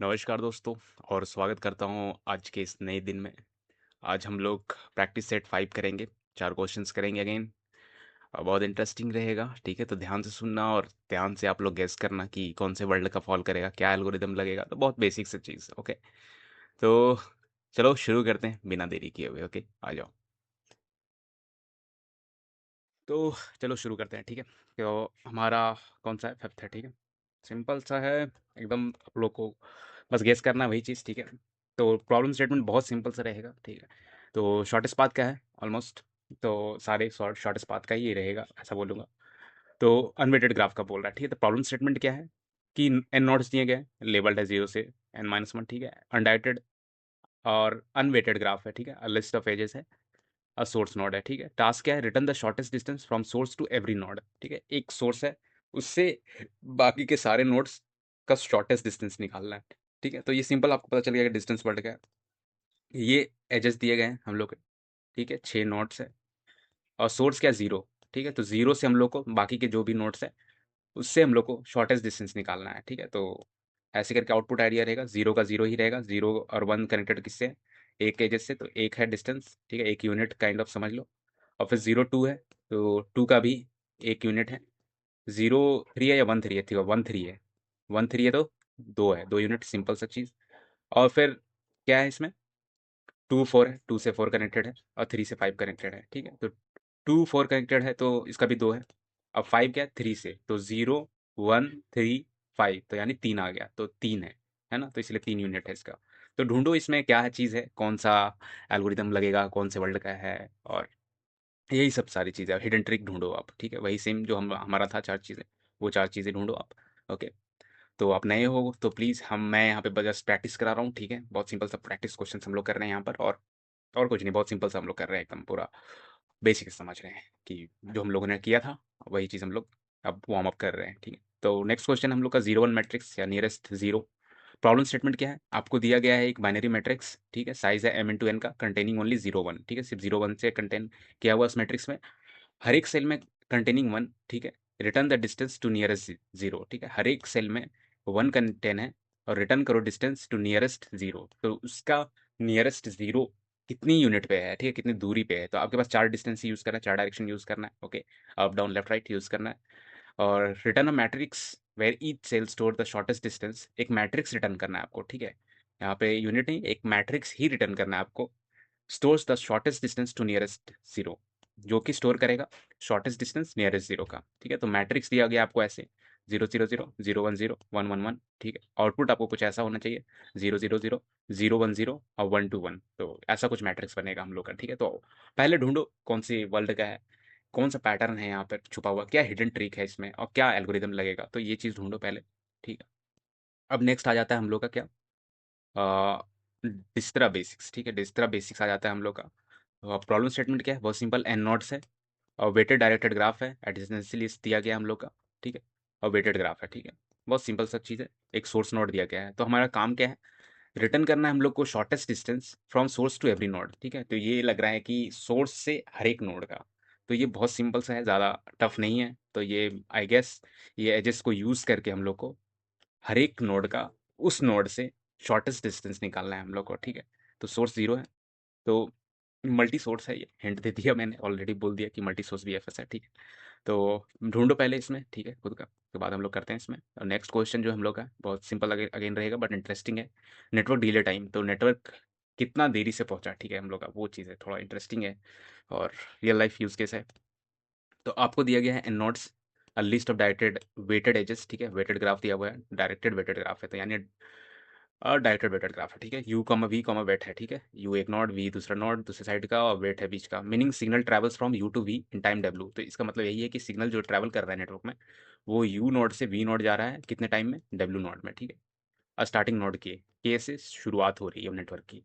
नमस्कार दोस्तों और स्वागत करता हूँ आज के इस नए दिन में। आज हम लोग प्रैक्टिस सेट 5 करेंगे, 4 क्वेश्चंस करेंगे अगेन। बहुत इंटरेस्टिंग रहेगा, ठीक है? तो ध्यान से सुनना और ध्यान से आप लोग गेस करना कि कौन से वर्ड का फॉल करेगा, क्या एल्गोरिदम लगेगा। तो बहुत बेसिक सी चीज़, ओके? तो चलो शुरू करते हैं बिना देरी किए हुए, ओके? आ जाओ। तो चलो शुरू करते हैं, ठीक है? तो हमारा कौन सा है? फिफ्थ है, ठीक है? सिंपल सा है एकदम, आप लोग को बस गेस करना है वही चीज़, ठीक है? तो प्रॉब्लम स्टेटमेंट बहुत सिंपल सा रहेगा, ठीक है? तो शॉर्टेस्ट पाथ क्या है ऑलमोस्ट? तो सारे शॉर्टेस्ट पाथ का ही रहेगा, ऐसा बोलूँगा। तो अनवेटेड ग्राफ का बोल रहा है, ठीक है? तो प्रॉब्लम स्टेटमेंट क्या है कि एन नोड्स दिए गए, लेबल्ड है 0 से n-1, ठीक है? अनडायरेक्टेड और अनवेटेड ग्राफ है, ठीक है? लिस्ट ऑफ एजेस है, सोर्स नोड है, ठीक है? टास्क क्या है? Return the shortest distance from source to every node, ठीक है? एक सोर्स है, उससे बाकी के सारे नोड्स का शॉर्टेस्ट डिस्टेंस निकालना है, ठीक है? तो ये सिंपल आपको पता चल गया कि डिस्टेंस बढ़ गया। ये एजेस दिए गए हैं हम लोग के, ठीक है? 6 नोड्स है और सोर्स क्या है? 0, ठीक है? तो 0 से हम लोग को बाकी के जो भी नोड्स है उससे हम लोग को शॉर्टेस्ट डिस्टेंस निकालना है, ठीक है? तो ऐसे करके आउटपुट आइडिया रहेगा, 0 का 0 ही रहेगा। 0 और 1 कनेक्टेड किससे है? एक एजेस से, तो एक है डिस्टेंस, ठीक है? एक यूनिट काइंड ऑफ समझ लो। और फिर 0 2 है, तो 2 का भी एक यूनिट है। 0 3 है या 1 3 है? ठीक है, 1 3 है। 1 3 है तो 2 है, 2 यूनिट, सिंपल सा चीज़। और फिर क्या है इसमें? 2 4 है, 2 से 4 कनेक्टेड है और 3 से 5 कनेक्टेड है, ठीक है? तो 2 4 कनेक्टेड है तो इसका भी 2 है। अब 5 क्या है? 3 से, तो 0 1 3 5, तो यानी 3 आ गया, तो 3 है ना? तो इसलिए 3 यूनिट है इसका। तो ढूंढो इसमें क्या है, चीज़ है, कौन सा एल्गोरिदम लगेगा, कौन से वर्ल्ड का है, और यही सब सारी चीज़ें। हिडन ट्रिक ढूंढो आप, ठीक है? वही सेम जो हम हमारा था, 4 चीज़ें, वो 4 चीज़ें ढूंढो आप। ओके, तो आप नए हो तो प्लीज़, मैं यहाँ पे बस प्रैक्टिस करा रहा हूँ, ठीक है? बहुत सिंपल सा प्रैक्टिस क्वेश्चन हम लोग कर रहे हैं यहाँ पर, और कुछ नहीं, बहुत सिंपल सा हम लोग कर रहे हैं, एकदम पूरा बेसिक समझ रहे हैं कि जो हम लोगों ने किया था वही चीज़ हम लोग अब वार्म अप कर रहे हैं, ठीक है? तो नेक्स्ट क्वेश्चन हम लोग का 0 1 मैट्रिक्स या नियरेस्ट 0। प्रॉब्लम स्टेटमेंट क्या है? आपको दिया गया है एक बाइनरी मैट्रिक्स, ठीक है? साइज है m इंटू n का, कंटेनिंग ओनली 0 1, ठीक है? सिर्फ 0 1 से कंटेन किया हुआ उस मैट्रिक्स में, हर एक सेल में कंटेनिंग 1, ठीक है? Return the distance to nearest 0, ठीक है? हर एक सेल में 1 कंटेन है और रिटर्न करो डिस्टेंस टू नियरेस्ट 0। तो उसका नियरेस्ट 0 कितनी यूनिट पे है, ठीक है? कितनी दूरी पे है? तो आपके पास 4 डिस्टेंस यूज़ करना है, 4 डायरेक्शन यूज़ करना है, okay? Up down left right use करना है। और return a matrix where each cell store the shortest distance, एक मैट्रिक्स रिटर्न करना है आपको, ठीक है? यहाँ पे यूनिट नहीं, एक मैट्रिक्स ही रिटर्न करना है आपको। Stores the shortest distance to nearest 0, जो कि स्टोर करेगा शॉर्टेस्ट डिस्टेंस नियरेस्ट 0 का, ठीक है? तो मैट्रिक्स दिया गया आपको ऐसे 0 0 0 0 1 0 1 1 1, ठीक है? आउटपुट आपको कुछ ऐसा होना चाहिए 0 0 0 0 1 0 और 1 2 1। तो ऐसा कुछ मैट्रिक्स बनेगा हम लोग का, ठीक है? तो पहले ढूंढो कौन सी वर्ल्ड का है, कौन सा पैटर्न है यहाँ पर छुपा हुआ, क्या हिडन ट्रिक है इसमें और क्या एल्गोरिदम लगेगा, तो ये चीज़ ढूंढो पहले, ठीक है? अब नेक्स्ट आ जाता है हम लोग का क्या, डिस्ट्रा बेसिक्स, ठीक है? डिस्ट्रा बेसिक्स आ जाता है हम लोग का। प्रॉब्लम स्टेटमेंट क्या है? बहुत सिंपल, एन नोड्स है और वेटेड डायरेक्टेड ग्राफ है, एडजेसेंसी लिस्ट दिया गया हम लोग का, ठीक है? और वेटेड ग्राफ है, ठीक है? बहुत सिंपल सा चीज़ है, एक सोर्स नोड दिया गया है। तो हमारा काम क्या है? रिटर्न करना है हम लोग को shortest distance from source to every node, ठीक है? तो ये लग रहा है कि सोर्स से हर एक नोड का, तो ये बहुत सिंपल सा है, ज़्यादा टफ नहीं है। तो ये आई गेस ये एजेस को यूज़ करके हम लोग को हर एक नोड का, उस नोड से शॉर्टेस्ट डिस्टेंस निकालना है हम लोग को, ठीक है? तो सोर्स 0 है, तो मल्टी सोर्स है, ये हिंट दे दिया मैंने, ऑलरेडी बोल दिया कि मल्टी सोर्स बीएफएस है, ठीक है? तो ढूंढो पहले इसमें, ठीक है, खुद का, उसके बाद हम लोग करते हैं इसमें। और नेक्स्ट क्वेश्चन जो हम लोग का बहुत सिंपल अगेन रहेगा बट इंटरेस्टिंग है। नेटवर्क डिले टाइम, तो नेटवर्क कितना देरी से पहुंचा, ठीक है? हम लोग का वो चीज़ है, थोड़ा इंटरेस्टिंग है और रियल लाइफ यूज केस है। तो आपको दिया गया है in notes a list of directed weighted edges, ठीक है? वेटेड ग्राफ दिया हुआ है, डायरेक्टेड वेटेड ग्राफ है, तो यानी डायरेक्टेड वेटेड ग्राफ है, ठीक है? U comma v comma weight है, ठीक है? यू एक नोड, वी दूसरा नोड दूसरे साइड का, और वेट है बीच का। Meaning signal travels from u to v in time डब्ल्यू, तो इसका मतलब यही है कि सिग्नल जो ट्रैवल कर रहा है नेटवर्क में, वो यू नोड से वी नोड जा रहा है कितने टाइम में? डब्ल्यू नोड में, ठीक है? और स्टार्टिंग नोड के से शुरुआत हो रही है नेटवर्क की।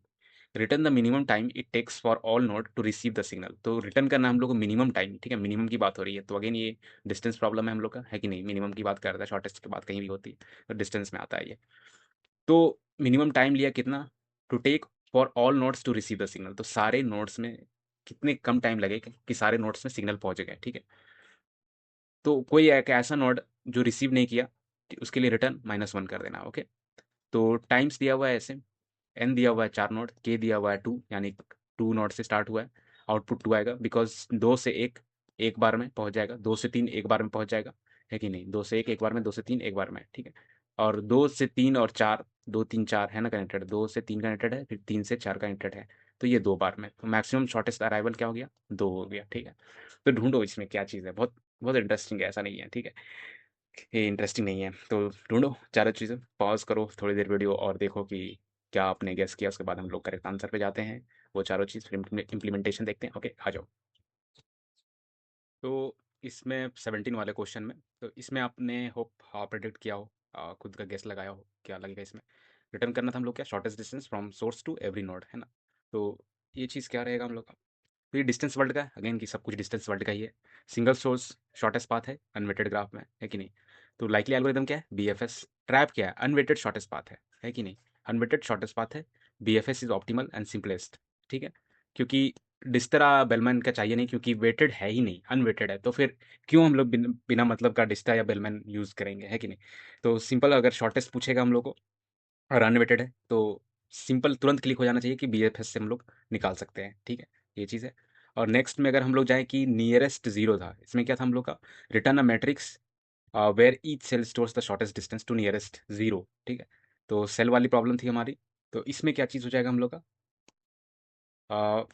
Return the minimum time it takes for all node to receive the signal, तो रिटर्न करना हम लोग को मिनिमम टाइम, ठीक है? मिनिमम की बात हो रही है, तो अगेन ये डिस्टेंस प्रॉब्लम है हम लोग का, है कि नहीं? मिनिमम की बात कर रहा है, शॉर्टेस्ट की बात कहीं भी होती है तो डिस्टेंस में आता है ये। तो मिनिमम टाइम लिया कितना? To take for all nodes to receive the signal, तो सारे नोड्स में कितने कम टाइम लगेगा कि सारे नोड्स में सिग्नल पहुंच गए, ठीक है? तो कोई एक ऐसा नोड जो रिसीव नहीं किया, उसके लिए रिटर्न -1 कर देना, ओके? तो टाइम्स दिया हुआ है ऐसे, एन दिया हुआ है 4 नोड, के दिया हुआ है 2, यानी 2 नोड से स्टार्ट हुआ है, आउटपुट 2 आएगा, बिकॉज़ 2 से 1 एक बार में पहुँच जाएगा, 2 से 3 एक बार में पहुँच जाएगा, है कि नहीं? 2 से 1 एक बार में, 2 से 3 एक बार में, ठीक है? और 2 से 3 और 4, 2, 3, 4 है ना कनेक्टेड, 2 से 3 कनेक्टेड है, फिर 3 से 4 कनेक्टेड है, तो ये 2 बार में, तो मैक्सिमम शॉर्टेस्ट अराइवल क्या हो गया? 2 हो गया, ठीक है? तो ढूँढो इसमें क्या चीज़ है, बहुत बहुत इंटरेस्टिंग है, ऐसा नहीं है, ठीक है? ये इंटरेस्टिंग नहीं है, तो ढूँढो चारों चीज़ें, पॉज़ करो थोड़ी देर वीडियो और देखो कि क्या आपने गेस किया, उसके बाद हम लोग करेक्ट आंसर पे जाते हैं, वो चारों चीज़ फिर इम्प्लीमेंटेशन देखते हैं, ओके, आ जाओ। तो इसमें 17 वाले क्वेश्चन में, तो इसमें आपने होप प्रेडिक्ट किया हो, खुद का गेस लगाया हो क्या लगेगा इसमें। रिटर्न करना था हम लोग क्या, shortest distance from source to every node, है ना। तो ये चीज़ क्या रहेगा हम लोग का, तो ये डिस्टेंस वर्ल्ड का है, अगेन कि सब कुछ डिस्टेंस वर्ल्ड का ही है। सिंगल सोर्स शॉर्टेस्ट पाथ है अनवेटेड ग्राफ में, है कि नहीं। तो लाइकली एल्गोरिदम क्या है, बीएफएस। ट्रैप क्या है, अनवेटेड शॉर्टेस्ट पाथ है कि नहीं। अनवेटेड शॉर्टेस्ट पाथ है, BFS is optimal and simplest, ठीक है। क्योंकि डिस्टरा बेलमैन का चाहिए नहीं, क्योंकि वेटेड है ही नहीं, अनवेटेड है, तो फिर क्यों हम लोग बिना मतलब का डिस्टा या बेलमैन यूज करेंगे, है कि नहीं। तो सिंपल अगर शॉर्टेस्ट पूछेगा हम लोग को और अनवेटेड है, तो सिंपल तुरंत क्लिक हो जाना चाहिए कि बीएफएस से हम लोग निकाल सकते हैं, ठीक है। ये चीज़ है। और नेक्स्ट में अगर हम लोग जाएँ कि नियरेस्ट जीरो था, इसमें क्या था हम लोग का, return a matrix where each cell stores the shortest distance to nearest zero, ठीक है। तो सेल वाली प्रॉब्लम थी हमारी। तो इसमें क्या चीज़ हो जाएगा हम लोग का, अ,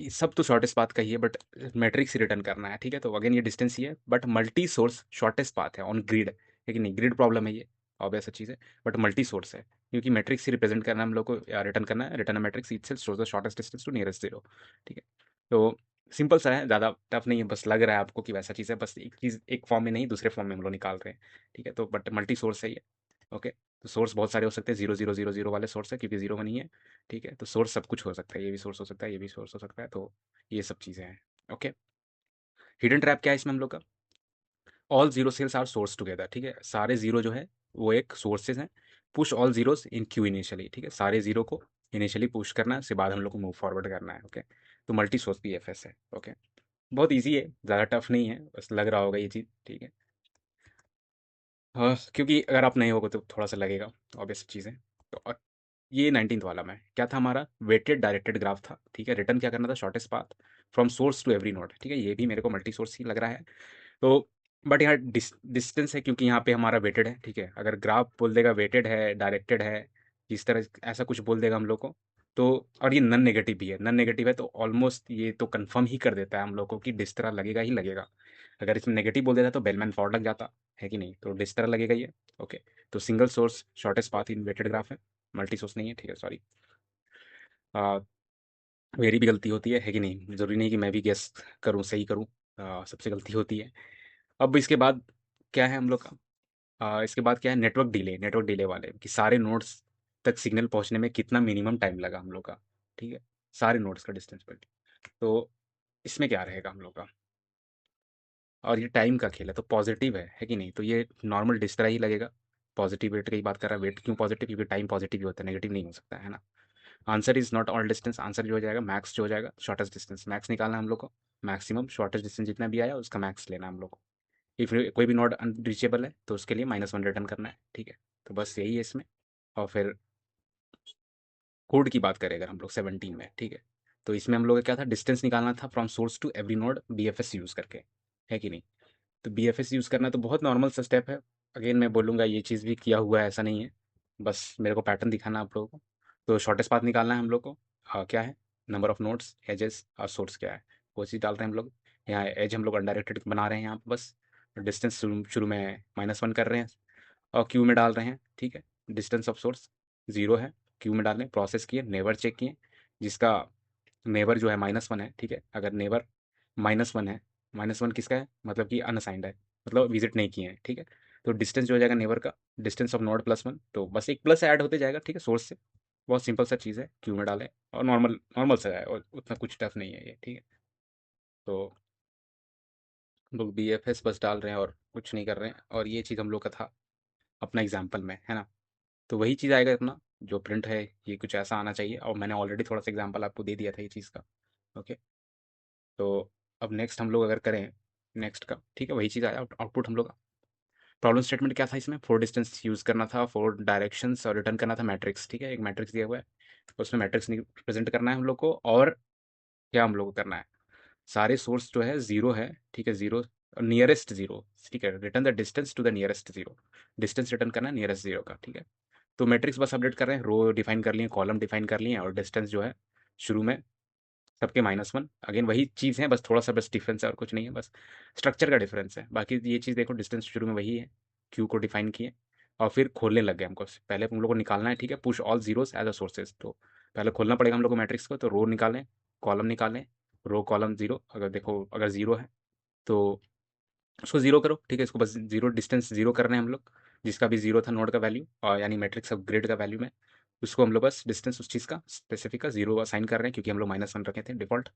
ये सब तो शॉर्टेस्ट पाथ का ही है, बट मैट्रिक्स रिटर्न करना है, ठीक है। तो अगेन ये डिस्टेंस ही है, but multi source shortest path है ऑन ग्रिड, है कि नहीं। ग्रिड प्रॉब्लम है ये, ऑब्वियस सा चीज़ है, बट मल्टी सोर्स है, क्योंकि मैट्रिक्स ही रिप्रेजेंट करना है हम लोग को, या रिटर्न करना है, return matrix itself shows the shortest distance to nearest zero, ठीक है। तो सिंपल सा है, ज़्यादा टफ नहीं है, बस लग रहा है आपको कि वैसा चीज़ है, बस एक चीज़ एक फॉर्म में नहीं दूसरे फॉर्म में हम लोग निकाल रहे हैं, ठीक है। तो बट मल्टी सोर्स है ये, ओके। तो सोर्स बहुत सारे हो सकते हैं, 0 0 0 0 वाले सोर्स है, क्योंकि जीरो में नहीं है, ठीक है। तो सोर्स सब कुछ हो सकता है, ये भी सोर्स हो सकता है, ये भी सोर्स हो सकता है, तो ये सब चीज़ें हैं, ओके। हिडन ट्रैप क्या है इसमें हम लोग का, all zero cells are source together, ठीक है। सारे जीरो जो है वो एक सोर्सेज हैं। पुश ऑल जीरोस इन क्यू इनिशियली, ठीक है। सारे जीरो को इनिशियली पुश करना है, उसके बाद हम लोग को मूव फॉरवर्ड करना है, ओके। तो multi source P F S है, ओके। बहुत ईजी है, ज़्यादा टफ नहीं है, बस लग रहा होगा ये चीज़, ठीक है। हाँ, क्योंकि अगर आप नहीं होगे तो थोड़ा सा लगेगा, ऑब्वियस चीज़ है। तो ये 19th वाला में क्या था हमारा, वेटेड डायरेक्टेड ग्राफ था, ठीक है। रिटर्न क्या करना था, shortest path from source to every node, ठीक है। ये भी मेरे को मल्टी सोर्स ही लग रहा है। तो बट यहाँ डिस्टेंस है, क्योंकि यहाँ पे हमारा वेटेड है, ठीक है। अगर ग्राफ बोल देगा वेटेड है, डायरेक्टेड है, इस तरह ऐसा कुछ बोल देगा हम लोग को, तो और ये नन नेगेटिव भी है, नन नेगेटिव है, तो ऑलमोस्ट ये तो कंफर्म ही कर देता है हम लोग को कि डिस्टरा लगेगा ही लगेगा। अगर इसमें नेगेटिव बोल देता तो बेलमैन फॉर्ड लग जाता, है कि नहीं। तो डिस्टरा लगेगा ये, ओके। तो single source shortest path in weighted graph है, मल्टी सोर्स नहीं है, ठीक है, सॉरी। मेरी भी गलती होती है कि नहीं, ज़रूरी नहीं कि मैं भी गेस करूँ, सही करूँ, सबसे गलती होती है। अब इसके बाद क्या है हम लोग का, इसके बाद क्या है, नेटवर्क डिले वाले कि सारे नोड्स तक सिग्नल पहुंचने में कितना मिनिमम टाइम लगा हम लोग का, ठीक है। सारे नोड्स का डिस्टेंस पर, तो इसमें क्या रहेगा हम लोग का, और ये टाइम का खेल है, तो पॉजिटिव है कि नहीं। तो ये नॉर्मल डिस्टरा ही लगेगा, पॉजिटिव वेट की बात कर रहा है। वेट क्यों पॉजिटिव, क्योंकि टाइम पॉजिटिव ही होता है, नेगेटिव नहीं हो सकता है ना। Answer is not all distance, answer जो हो जाएगा मैक्स, जो हो जाएगा शॉर्टेस्ट डिस्टेंस, मैक्स निकालना है हम लोग को। मैक्सिमम शॉर्टेस्ट डिस्टेंस जितना भी आया उसका मैक्स लेना है हम लोग को। इफ कोई भी नोड अनरीचेबल है तो उसके लिए -1 रिटर्न करना है, ठीक है। तो बस यही है इसमें। और फिर कोड की बात करें अगर हम लोग 17 में, ठीक है। तो इसमें हम लोग का क्या था, डिस्टेंस निकालना था from source to every node BFS use करके, है कि नहीं। तो बीएफएस यूज़ करना तो बहुत नॉर्मल सा स्टेप है। अगेन मैं बोलूँगा ये चीज़ भी किया हुआ है, ऐसा नहीं है, बस मेरे को पैटर्न दिखाना आप लोगों को। तो शॉर्टेस्ट पाथ निकालना है हम लोग को, क्या है, नंबर ऑफ नोड्स, एजेस और सोर्स क्या है, वो चीज़ डालते हैं हम लोग। यहाँ एज हम लोग अनडायरेक्टेड बना रहे हैं यहाँ पे, बस डिस्टेंस शुरू शुरू में -1 कर रहे हैं और क्यू में डाल रहे हैं, ठीक है। डिस्टेंस ऑफ सोर्स 0 है, क्यू में डालें, प्रोसेस किए, नेबर चेक किए, जिसका नेबर जो है -1 है, ठीक है। अगर नेबर -1 है, -1 किसका है, मतलब कि अनअसाइंड है, मतलब विजिट नहीं किए हैं, ठीक है। तो डिस्टेंस जो हो जाएगा नेबर का, डिस्टेंस ऑफ नोड +1, तो बस एक प्लस ऐड होते जाएगा, ठीक है, सोर्स से। बहुत सिंपल सा चीज़ है, क्यू में डालें और नॉर्मल नॉर्मल सा है, और उतना कुछ टफ नहीं है ये, ठीक है। तो हम लोग बी एफ एस बस डाल रहे हैं और कुछ नहीं कर रहे हैं, और ये चीज़ हम लोग का था अपना एग्जाम्पल में, है ना। तो वही चीज़ आएगा अपना, जो प्रिंट है ये कुछ ऐसा आना चाहिए, और मैंने ऑलरेडी थोड़ा सा एग्जाम्पल आपको दे दिया था ये चीज़ का, ओके। तो अब नेक्स्ट हम लोग अगर करें नेक्स्ट का, ठीक है, वही चीज़ आया आउटपुट हम लोग का। प्रॉब्लम स्टेटमेंट क्या था इसमें? 4 डिस्टेंस यूज़ करना था, 4 डायरेक्शंस और रिटर्न करना था मैट्रिक्स, ठीक है? एक मैट्रिक्स दिया हुआ है, उसमें मैट्रिक्स रिप्रेज़ेंट करना है हम लोग को, और क्या हम लोग को करना है, सारे सोर्स जो है 0 है, ठीक है? 0 नियरेस्ट 0, ठीक है? Return the distance to the nearest 0, distance return करना है नियरेस्ट 0 का, ठीक है? तो मैट्रिक्स बस अपडेट कर रहे हैं, रो डिफाइन कर लिए, कॉलम डिफाइन कर लिए, और डिस्टेंस जो है शुरू में सबके -1, अगेन वही चीज़ है, बस थोड़ा-सा बस डिफरेंस है और कुछ नहीं है, बस स्ट्रक्चर का डिफरेंस है। बाकी ये चीज़ देखो, डिस्टेंस शुरू में वही है, क्यू को डिफाइन किए और फिर खोलने लग गए हमको। पहले हम लोग को निकालना है, ठीक है? Push all zeros as a sources, तो पहले खोलना पड़ेगा हम लोग को मैट्रिक्स को, तो रो निकालें, कॉलम निकालें, रो, कॉलम, ज़ीरो, अगर देखो अगर ज़ीरो है तो उसको ज़ीरो करो, ठीक है? इसको बस ज़ीरो, डिस्टेंस ज़ीरो कर रहे हैं हम लोग, जिसका भी ज़ीरो था नोड का वैल्यू, और यानी मैट्रिक्स ऑफ ग्रिड का वैल्यू में, उसको हम लोग बस डिस्टेंस उस चीज़ का स्पेसिफिक का ज़ीरो असाइन कर रहे हैं, क्योंकि हम लोग -1 रखे थे डिफ़ॉल्ट,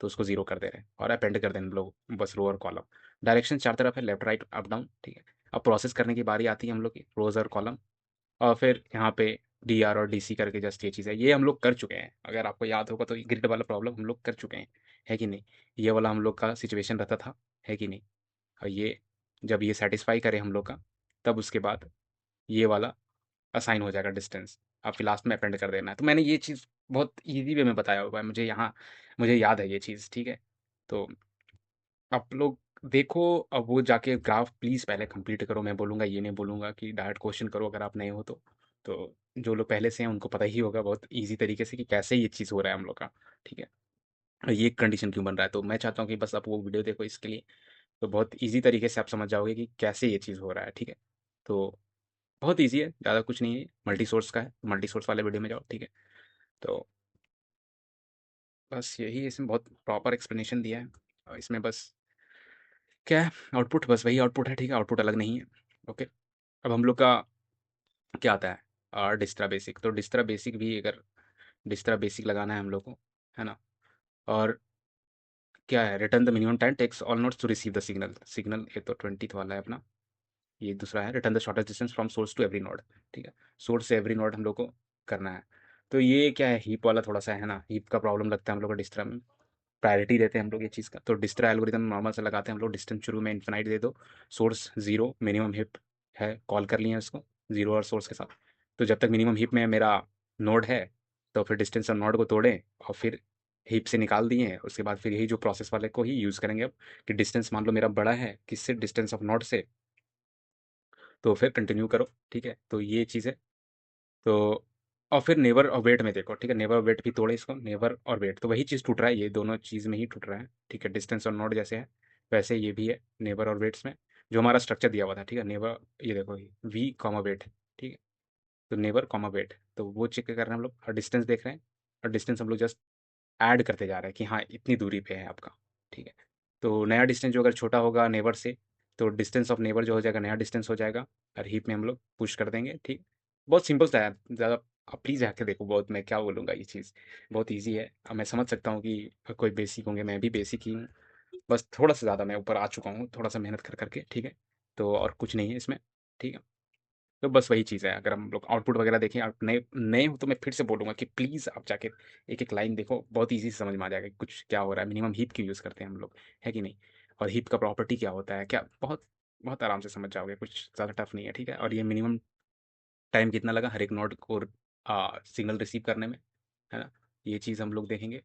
तो उसको ज़ीरो कर दे रहे हैं और अपेंड कर दें हम लोग बस रो और कॉलम। डायरेक्शन 4 तरफ है, लेफ्ट, राइट, अप, डाउन, ठीक है? अब प्रोसेस करने की बारी आती है हम लोग की, रोज़ और कॉलम, और फिर यहाँ पे डीआर और डीसी करके जस्ट ये चीज़ है, ये हम लोग कर चुके हैं। अगर आपको याद होगा तो ग्रिड वाला प्रॉब्लम हम लोग कर चुके हैं, है कि नहीं? ये वाला हम लोग का सिचुएशन रहता था, है कि नहीं? और ये जब ये सेटिस्फाई करे हम लोग का, तब उसके बाद ये वाला असाइन हो जाएगा डिस्टेंस, अब फिर लास्ट में अपेंड कर देना है। तो मैंने ये चीज़ बहुत ईज़ी वे में बताया हुआ है, मुझे यहाँ मुझे याद है ये चीज़, ठीक है? तो आप लोग देखो, अब वो जाके ग्राफ प्लीज़ पहले कंप्लीट करो, मैं बोलूँगा, ये नहीं बोलूँगा कि डायरेक्ट क्वेश्चन करो अगर आप नए हो तो। तो जो लोग पहले से हैं उनको पता ही होगा बहुत ईज़ी तरीके से कि कैसे ये चीज़ हो रहा है हम लोग का, ठीक है? और ये कंडीशन क्यों बन रहा है, तो मैं चाहता हूँ कि बस आप वो वीडियो देखो इसके लिए, तो बहुत ईज़ी तरीके से आप समझ जाओगे कि कैसे ये चीज़ हो रहा है, ठीक है? तो बहुत ईज़ी है, ज़्यादा कुछ नहीं है, मल्टी सोर्स का है, मल्टी सोर्स वाले वीडियो में जाओ, ठीक है? तो बस यही, इसमें बहुत प्रॉपर एक्सप्लेनेशन दिया है, और इसमें बस क्या है, आउटपुट बस वही आउटपुट है, ठीक है? आउटपुट अलग नहीं है, ओके? अब हम लोग का क्या आता है, डिस्ट्रा बेसिक, तो डिस्ट्रा बेसिक भी, अगर डिस्ट्रा बेसिक लगाना है हम लोग को, है ना? और क्या है, return the minimum time takes all nodes to receive the signal, signal ये तो 20th वाला है अपना, ये दूसरा है, return the shortest distance from source to every node, ठीक है? सोर्स से एवरी नोड हम लोग को करना है। तो ये क्या है, हीप वाला थोड़ा सा है ना, हीप का प्रॉब्लम लगता है हम लोग को डिस्ट्रा में, प्रायोरिटी देते हैं हम लोग ये चीज़ का, तो डिस्ट्रा एल्गोरिदम नॉर्मल से लगाते हैं हम लोग, डिस्टेंस शुरू में इन्फिनाइट दे दो, सोर्स ज़ीरो, मिनिमम हीप है, कॉल कर लिए उसको ज़ीरो और सोर्स के साथ, तो जब तक मिनिमम हीप में मेरा नोड है, तो फिर डिस्टेंस ऑफ नोड को तोड़ें और फिर हीप से निकाल दिए, उसके बाद फिर यही जो प्रोसेस वाले को ही यूज़ करेंगे अब, कि डिस्टेंस मान लो मेरा बड़ा है किससे, डिस्टेंस ऑफ नोड से, तो फिर कंटिन्यू करो, ठीक है? तो ये चीज़ है। तो और फिर नेवर और वेट में देखो, ठीक है? नेवर और वेट भी तोड़े इसको, नेवर और वेट, तो वही चीज़ टूट रहा है, ये दोनों चीज़ में ही टूट रहा है, ठीक है? डिस्टेंस और नोड जैसे है वैसे ये भी है, नेवर और वेट्स में जो हमारा स्ट्रक्चर दिया हुआ था, ठीक है? नेवर, ये देखो, वी कॉमा वेट, ठीक है? तो नेवर कॉमा वेट, तो वो चेक कर रहे हैं हम लोग, और डिस्टेंस देख रहे हैं, और डिस्टेंस हम लोग जस्ट ऐड करते जा रहे हैं कि हाँ इतनी दूरी पे है आपका, ठीक है? तो नया डिस्टेंस जो अगर छोटा होगा नेबर से, तो डिस्टेंस ऑफ नेबर जो हो जाएगा नया डिस्टेंस हो जाएगा, और हीप में हम लोग पुश कर देंगे, ठीक? बहुत सिंपल सा है, ज़्यादा आप प्लीज़ आके देखो, बहुत मैं क्या बोलूँगा, ये चीज़ बहुत ईजी है। अब मैं समझ सकता हूँ कि कोई बेसिक होंगे, मैं भी बेसिक ही हूँ, बस थोड़ा सा ज़्यादा मैं ऊपर आ चुका हूँ, थोड़ा सा मेहनत कर करके, ठीक है? तो और कुछ नहीं है इसमें, ठीक है? तो बस वही चीज़ है, अगर हम लोग आउटपुट वगैरह देखें, आप नए नए हो तो मैं फिर से बोलूँगा कि प्लीज़ आप जाके एक-एक लाइन देखो, बहुत ईज़ी से समझ में आ जाएगा कि कुछ क्या हो रहा है, मिनिमम हीप क्यों यूज़ करते हैं हम लोग, है कि नहीं? और हीप का प्रॉपर्टी क्या होता है, क्या बहुत बहुत आराम से समझ जाओगे, कुछ ज़्यादा टफ नहीं है, ठीक है? और ये मिनिमम टाइम कितना लगा हर एक नोड को सिग्नल रिसीव करने में, है ना? ये चीज़ हम लोग देखेंगे।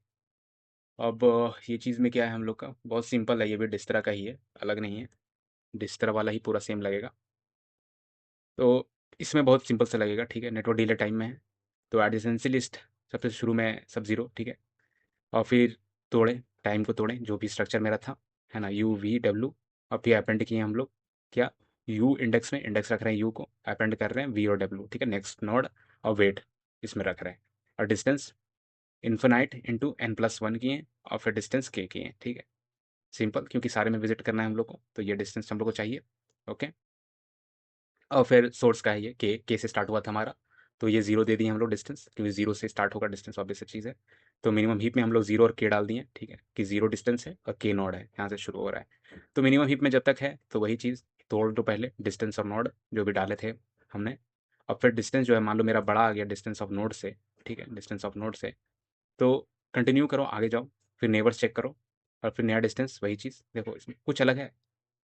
अब ये चीज़ में क्या है हम लोग का, बहुत सिंपल है, ये भी डिस्ट्रा का ही है, अलग नहीं है, डिस्ट्रा वाला ही पूरा सेम लगेगा। तो इसमें बहुत सिंपल सा लगेगा, ठीक है? नेटवर्क डिले टाइम में है, तो एडजेंसी लिस्ट सबसे शुरू में सब ज़ीरो, ठीक है? और फिर तोड़ें, टाइम को तोड़ें, जो भी स्ट्रक्चर मेरा था, है ना? यू वी डब्ल्यू, और फिर अपेंड किए हम लोग, क्या, यू इंडेक्स में इंडेक्स रख रहे हैं, यू को अपेंड कर रहे हैं वी और डब्ल्यू, ठीक है? नेक्स्ट नोड और वेट इसमें रख रहे हैं, और distance infinite into n plus one किए, और फिर डिस्टेंस के किए, ठीक है? सिंपल, क्योंकि सारे में विजिट करना है हम लोग को, तो ये डिस्टेंस हम लोग को चाहिए, ओके? और फिर सोर्स का है ये, के से स्टार्ट हुआ था हमारा, तो ये ज़ीरो दे दिए हम लोग डिस्टेंस, क्योंकि ज़ीरो से स्टार्ट होगा डिस्टेंस, ऑब्वियस सी चीज़ है। तो मिनिमम हीप में हम लोग ज़ीरो और के डाल दिए, ठीक है? कि ज़ीरो डिस्टेंस है और के नोड है, यहाँ से शुरू हो रहा है। तो मिनिमम हीप में जब तक है तो वही चीज़ तोड़ दो पहले, डिस्टेंस ऑफ नोड जो भी डाले थे हमने, और फिर डिस्टेंस जो है मान लो मेरा बड़ा आ गया डिस्टेंस ऑफ नोड से, ठीक है? डिस्टेंस ऑफ नोड से, तो कंटिन्यू करो, आगे जाओ, फिर नेबर्स चेक करो, और फिर नया डिस्टेंस, वही चीज़ देखो, इसमें कुछ अलग है?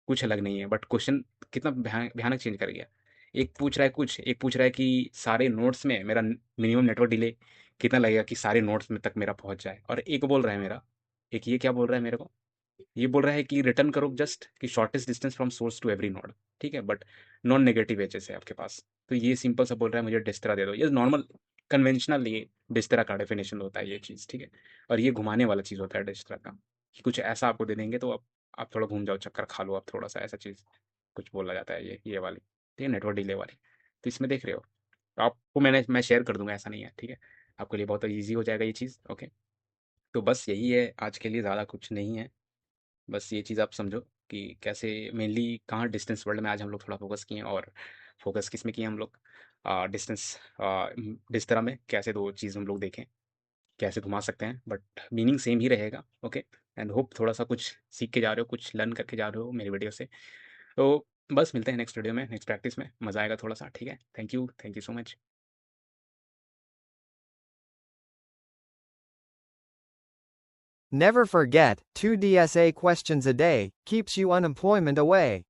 कुछ अलग नहीं है, बट क्वेश्चन कितना भयानक चेंज कर गया। एक पूछ रहा है कुछ, एक पूछ रहा है कि सारे नोड्स में मेरा मिनिमम नेटवर्क डिले कितना लगेगा कि सारे नोड्स में तक मेरा पहुंच जाए, और एक बोल रहा है मेरा, एक ये क्या बोल रहा है मेरे को, ये बोल रहा है कि रिटर्न करो जस्ट कि shortest distance from source to every node. ठीक है, बट नॉन नेगेटिव एजेस है आपके पास, तो ये सिंपल सा बोल रहा है मुझे डिस्टरा दे दो। ये नॉर्मल कन्वेंशनल ये डिस्टरा का डेफिनेशन होता है ये चीज़, ठीक है। और ये घुमाने वाला चीज़ होता है डिस्टरा का, कि कुछ ऐसा आपको दे देंगे तो आप थोड़ा घूम जाओ, चक्कर खा लो आप थोड़ा सा, ऐसा चीज़ कुछ बोला जाता है ये वाली, ठीक है, नेटवर्क डिले वाली। तो इसमें देख रहे हो, तो आपको मैं शेयर कर दूंगा, ऐसा नहीं है, ठीक है। आपके लिए बहुत ईजी हो जाएगा ये चीज़, ओके। तो बस यही है आज के लिए, ज़्यादा कुछ नहीं है। बस ये चीज़ आप समझो कि कैसे मेनली कहाँ डिस्टेंस वर्ल्ड में आज हम लोग थोड़ा फोकस किए हैं, और फोकस किस में किए हम लोग, डिस्टेंस डिस्टेंस में कैसे दो चीज़ हम लोग देखें, कैसे घुमा सकते हैं, बट मीनिंग सेम ही रहेगा, ओके। एंड होप थोड़ा सा कुछ सीख के जा रहे हो, कुछ लर्न करके जा रहे हो मेरी वीडियो से। तो बस मिलते हैं नेक्स्ट वीडियो में, नेक्स्ट प्रैक्टिस में, मज़ा आएगा थोड़ा सा, ठीक है। Thank you so much. Never forget, 2 DSA questions a day keeps you unemployment away.